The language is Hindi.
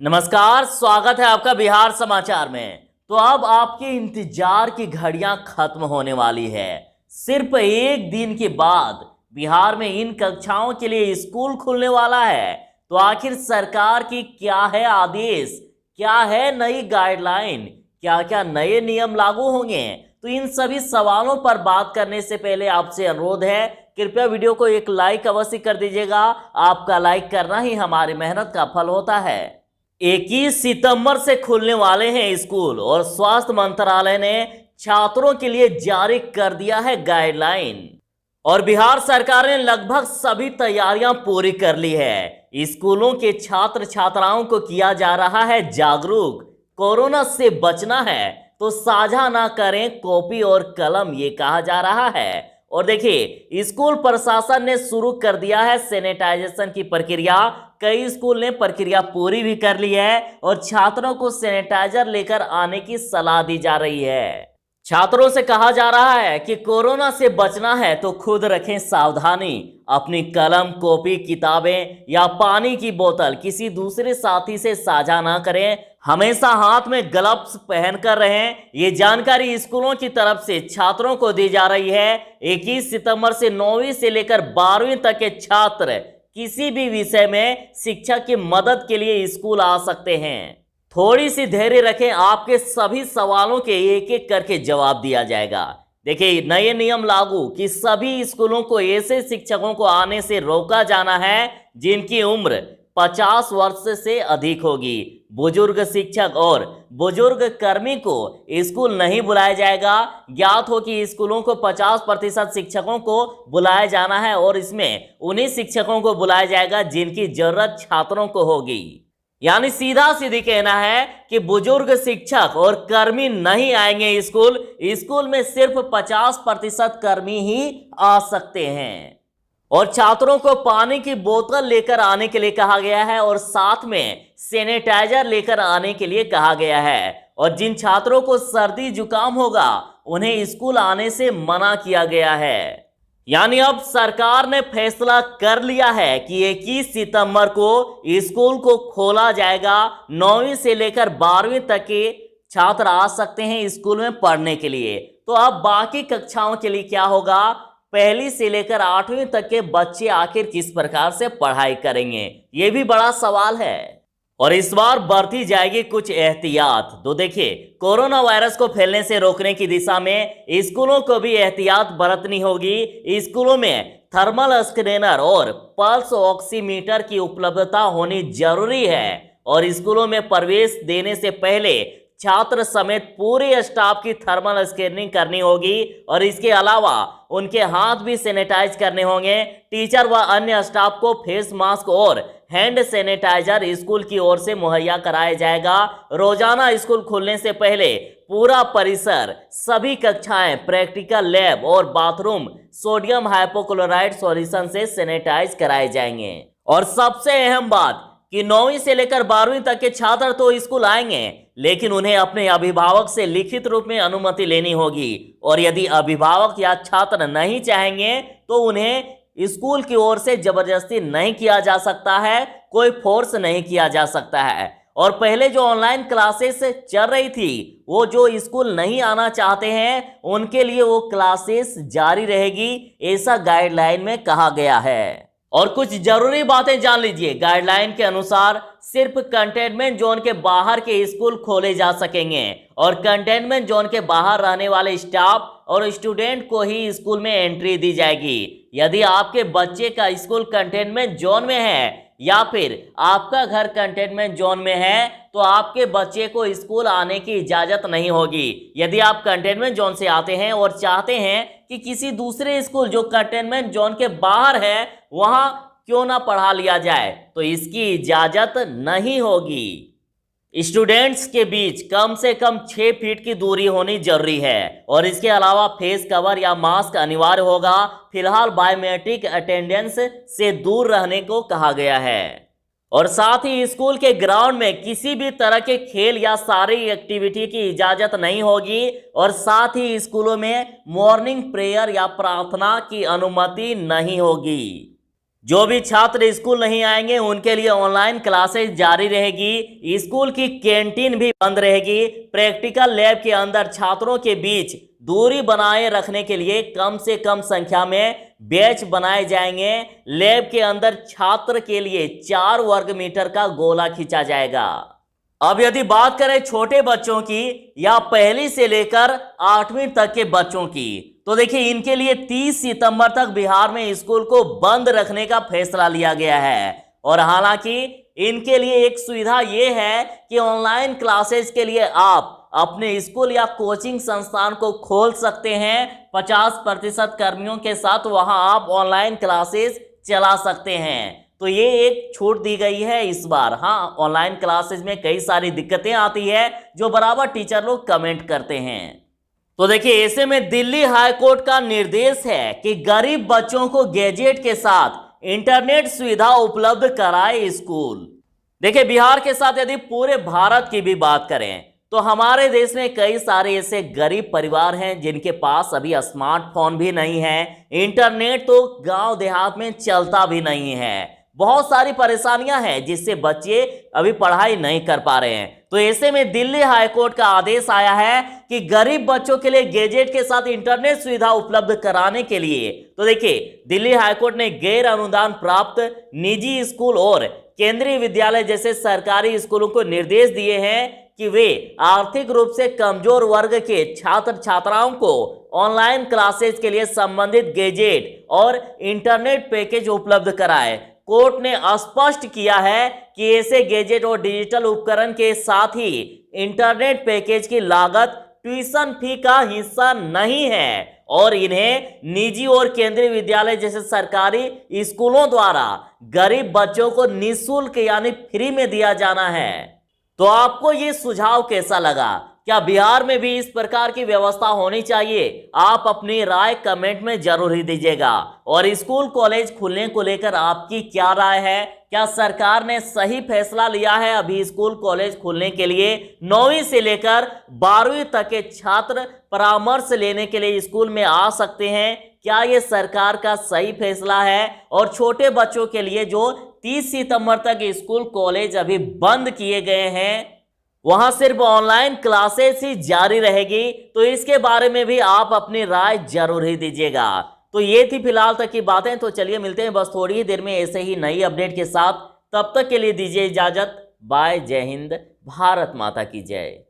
नमस्कार, स्वागत है आपका बिहार समाचार में। तो अब आपके इंतजार की घड़ियां खत्म होने वाली है। सिर्फ एक दिन के बाद बिहार में इन कक्षाओं के लिए स्कूल खुलने वाला है। तो आखिर सरकार की क्या है आदेश, क्या है नई गाइडलाइन, क्या क्या नए नियम लागू होंगे? तो इन सभी सवालों पर बात करने से पहले आपसे अनुरोध है, कृपया वीडियो को एक लाइक अवश्य कर दीजिएगा। आपका लाइक करना ही हमारी मेहनत का फल होता है। 21 सितंबर से खुलने वाले हैं स्कूल और स्वास्थ्य मंत्रालय ने छात्रों के लिए जारी कर दिया है गाइडलाइन। और बिहार सरकार ने लगभग सभी तैयारियां पूरी कर ली है। स्कूलों के छात्र छात्राओं को किया जा रहा है जागरूक। कोरोना से बचना है तो साझा ना करें कॉपी और कलम, ये कहा जा रहा है। और देखिए, स्कूल प्रशासन ने शुरू कर दिया है सैनिटाइजेशन की प्रक्रिया। कई स्कूल ने प्रक्रिया पूरी भी कर ली है और छात्रों को सैनिटाइजर लेकर आने की सलाह दी जा रही है। छात्रों से कहा जा रहा है कि कोरोना से बचना है तो खुद रखें सावधानी। अपनी कलम, कॉपी, किताबें या पानी की बोतल किसी दूसरे साथी से साझा ना करें। हमेशा हाथ में ग्लव्स पहनकर रहें। ये जानकारी स्कूलों की तरफ से छात्रों को दी जा रही है। 21 सितंबर से 9वीं से लेकर 12वीं तक के छात्र किसी भी विषय में शिक्षक की मदद के लिए स्कूल आ सकते हैं। थोड़ी सी धैर्य रखें, आपके सभी सवालों के एक एक करके जवाब दिया जाएगा। देखिए, नए नियम लागू कि सभी स्कूलों को ऐसे शिक्षकों को आने से रोका जाना है जिनकी उम्र 50 वर्ष से अधिक होगी। बुजुर्ग शिक्षक और बुजुर्ग कर्मी को स्कूल नहीं बुलाया जाएगा। ज्ञात हो कि स्कूलों को 50% शिक्षकों को बुलाया जाना है और इसमें उन्हीं शिक्षकों को बुलाया जाएगा जिनकी जरूरत छात्रों को होगी। यानी सीधा सीधी कहना है कि बुजुर्ग शिक्षक और कर्मी नहीं आएंगे स्कूल में सिर्फ 50% कर्मी ही आ सकते हैं। और छात्रों को पानी की बोतल लेकर आने के लिए कहा गया है और साथ में सैनिटाइजर लेकर आने के लिए कहा गया है। और जिन छात्रों को सर्दी जुकाम होगा उन्हें स्कूल आने से मना किया गया है। यानी अब सरकार ने फैसला कर लिया है कि 21 सितंबर को स्कूल को खोला जाएगा। 9वीं से लेकर 12वीं तक के छात्र आ सकते हैं स्कूल में पढ़ने के लिए। तो अब बाकी कक्षाओं के लिए क्या होगा? पहली से लेकर 8वीं तक के बच्चे आखिर किस प्रकार से पढ़ाई करेंगे, ये भी बड़ा सवाल है। और इस बार बरती जाएगी कुछ एहतियात। तो देखिए, कोरोना वायरस को फैलने से रोकने की दिशा में स्कूलों को भी एहतियात बरतनी होगी। स्कूलों में थर्मल स्कैनर और पल्स ऑक्सीमीटर की उपलब्धता होनी जरूरी है। और स्कूलों में प्रवेश देने से पहले छात्र समेत पूरे स्टाफ की थर्मल स्कैनिंग करनी होगी और इसके अलावा उनके हाथ भी सैनिटाइज करने होंगे। टीचर व अन्य स्टाफ को फेस मास्क और हैंड सैनिटाइजर स्कूल की ओर से मुहैया कराया जाएगा। रोजाना स्कूल खुलने से पहले पूरा परिसर, सभी कक्षाएं, प्रैक्टिकल लैब और बाथरूम सोडियम हाइपोक्लोराइड सॉल्यूशन से सैनिटाइज कराए जाएंगे। और सबसे अहम बात कि 9वीं से लेकर 12वीं तक के छात्र तो स्कूल आएंगे, लेकिन उन्हें अपने अभिभावक से लिखित रूप में अनुमति लेनी होगी। और यदि अभिभावक या छात्र नहीं चाहेंगे तो उन्हें स्कूल की ओर से जबरदस्ती नहीं किया जा सकता है, कोई फोर्स नहीं किया जा सकता है। और पहले जो ऑनलाइन क्लासेस चल रही थी, वो जो स्कूल नहीं आना चाहते हैं उनके लिए वो क्लासेस जारी रहेगी, ऐसा गाइडलाइन में कहा गया है। और कुछ जरूरी बातें जान लीजिए। गाइडलाइन के अनुसार सिर्फ कंटेनमेंट जोन के बाहर के स्कूल खोले जा सकेंगे और कंटेनमेंट जोन के बाहर रहने वाले स्टाफ और स्टूडेंट को ही स्कूल में एंट्री दी जाएगी। यदि आपके बच्चे का स्कूल कंटेनमेंट जोन में है या फिर आपका घर कंटेनमेंट जोन में है तो आपके बच्चे को स्कूल आने की इजाजत नहीं होगी। यदि आप कंटेनमेंट जोन से आते हैं और चाहते हैं कि किसी दूसरे स्कूल जो कंटेनमेंट जोन के बाहर है वहां क्यों ना पढ़ा लिया जाए तो इसकी इजाजत नहीं होगी। स्टूडेंट्स के बीच कम से कम 6 फीट की दूरी होनी जरूरी है और इसके अलावा फेस कवर या मास्क अनिवार्य होगा। फिलहाल बायोमेट्रिक अटेंडेंस से दूर रहने को कहा गया है। और साथ ही स्कूल के ग्राउंड में किसी भी तरह के खेल या शारीरिक एक्टिविटी की इजाजत नहीं होगी। और साथ ही स्कूलों में मॉर्निंग प्रेयर या प्रार्थना की अनुमति नहीं होगी। जो भी छात्र स्कूल नहीं आएंगे उनके लिए ऑनलाइन क्लासेस जारी रहेगी। स्कूल की कैंटीन भी बंद रहेगी। प्रैक्टिकल लैब के अंदर छात्रों के बीच दूरी बनाए रखने के लिए कम से कम संख्या में बैच बनाए जाएंगे। लैब के अंदर छात्र के लिए 4 वर्ग मीटर का गोला खींचा जाएगा। अब यदि बात करें छोटे बच्चों की या पहली से लेकर 8वीं तक के बच्चों की, तो देखिए इनके लिए 30 सितंबर तक बिहार में स्कूल को बंद रखने का फैसला लिया गया है। और हालांकि इनके लिए एक सुविधा यह है कि ऑनलाइन क्लासेस के लिए आप अपने स्कूल या कोचिंग संस्थान को खोल सकते हैं। 50% कर्मियों के साथ वहां आप ऑनलाइन क्लासेस चला सकते हैं। तो ये एक छूट दी गई है इस बार। हाँ, ऑनलाइन क्लासेस में कई सारी दिक्कतें आती है जो बराबर टीचर लोग कमेंट करते हैं। तो देखिए ऐसे में दिल्ली हाई कोर्ट का निर्देश है कि गरीब बच्चों को गैजेट के साथ इंटरनेट सुविधा उपलब्ध कराए स्कूल। देखिए बिहार के साथ यदि पूरे भारत की भी बात करें तो हमारे देश में कई सारे ऐसे गरीब परिवार हैं जिनके पास अभी स्मार्टफोन भी नहीं है, इंटरनेट तो गांव देहात में चलता भी नहीं है। बहुत सारी परेशानियां हैं जिससे बच्चे अभी पढ़ाई नहीं कर पा रहे हैं। तो ऐसे में दिल्ली हाई कोर्ट का आदेश आया है कि गरीब बच्चों के लिए गैजेट के साथ इंटरनेट सुविधा उपलब्ध कराने के लिए, तो देखिए दिल्ली हाई कोर्ट ने गैर अनुदान प्राप्त निजी स्कूल और केंद्रीय विद्यालय जैसे सरकारी स्कूलों को निर्देश दिए हैं कि वे आर्थिक रूप से कमजोर वर्ग के छात्र छात्राओं को ऑनलाइन क्लासेस के लिए संबंधित गैजेट और इंटरनेट पैकेज उपलब्ध कराए। कोर्ट ने स्पष्ट किया है कि ऐसे गैजेट और डिजिटल उपकरण के साथ ही इंटरनेट पैकेज की लागत ट्यूशन फी का हिस्सा नहीं है और इन्हें निजी और केंद्रीय विद्यालय जैसे सरकारी स्कूलों द्वारा गरीब बच्चों को निःशुल्क यानी फ्री में दिया जाना है। तो आपको ये सुझाव कैसा लगा? क्या बिहार में भी इस प्रकार की व्यवस्था होनी चाहिए? आप अपनी राय कमेंट में जरूर ही दीजिएगा। और स्कूल कॉलेज खुलने को लेकर आपकी क्या राय है? क्या सरकार ने सही फैसला लिया है अभी स्कूल कॉलेज खुलने के लिए? 9वीं से लेकर 12वीं तक के छात्र परामर्श लेने के लिए स्कूल में आ सकते हैं। क्या ये सरकार का सही फैसला है? और छोटे बच्चों के लिए जो 30 सितंबर तक स्कूल कॉलेज अभी बंद किए गए हैं, वहां सिर्फ ऑनलाइन क्लासेस ही जारी रहेगी, तो इसके बारे में भी आप अपनी राय जरूर ही दीजिएगा। तो ये थी फिलहाल तक की बातें। तो चलिए मिलते हैं बस थोड़ी ही देर में ऐसे ही नई अपडेट के साथ। तब तक के लिए दीजिए इजाजत। बाय। जय हिंद। भारत माता की जय।